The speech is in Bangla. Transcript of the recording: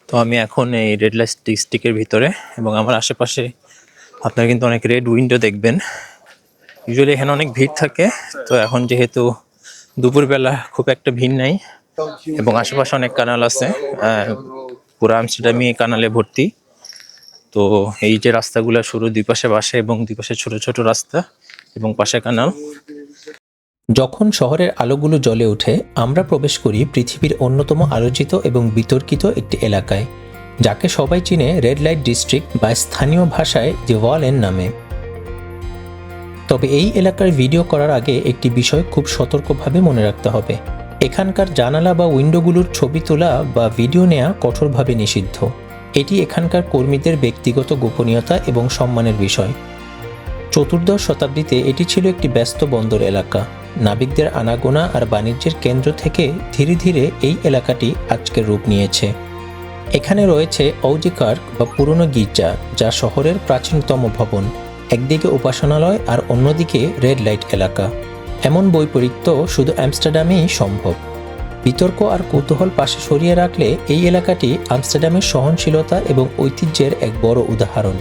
তো আমি এখন এই রেড লাইট ডিস্ট্রিক্টের ভিতরে, এবং আমার আশেপাশে আপনারা কিন্তু অনেক রেড উইন্ডো দেখবেন। ইউজুয়ালি এখানে অনেক ভিড় থাকে, তো এখন যেহেতু দুপুরবেলা খুব একটা ভিড় নাই, এবং আশেপাশে অনেক কানাল আছে, পুরো আমস্টারডামই কানালে ভর্তি। তো এই যে রাস্তাগুলো শুরু, দুই পাশে বাসে এবং দুই পাশে ছোট ছোট রাস্তা এবং পাশে কানাল। যখন শহরের আলোগুলো জ্বলে ওঠে, আমরা প্রবেশ করি পৃথিবীর অন্যতম আলোচিত এবং বিতর্কিত একটি এলাকায়, যাকে সবাই চিনে রেড লাইট ডিস্ট্রিক্ট বা স্থানীয় ভাষায় দ্য ওয়াল-এর নামে। তবে এই এলাকার ভিডিও করার আগে একটি বিষয় খুব সতর্কভাবে মনে রাখতে হবে। এখানকার জানালা বা উইন্ডোগুলোর ছবি তোলা বা ভিডিও নেওয়া কঠোরভাবে নিষিদ্ধ। এটি এখানকার কর্মীদের ব্যক্তিগত গোপনীয়তা এবং সম্মানের বিষয়। চতুর্দশ শতাব্দীতে এটি ছিল একটি ব্যস্ত বন্দর এলাকা। নাবিকদের আনাগোনা আর বাণিজ্যের কেন্দ্র থেকে ধীরে ধীরে এই এলাকাটি আজকের রূপ নিয়েছে। এখানে রয়েছে ঔজিকার্ক বা পুরনো গির্জা, যা শহরের প্রাচীনতম ভবন। একদিকে উপাসনালয় আর অন্যদিকে রেড লাইট এলাকা। এমন বৈপরীত্য শুধু আমস্টারডামেই সম্ভব। বিতর্ক আর কৌতূহল পাশে সরিয়ে রাখলে এই এলাকাটি আমস্টারডামের সহনশীলতা এবং ঐতিহ্যের এক বড় উদাহরণ।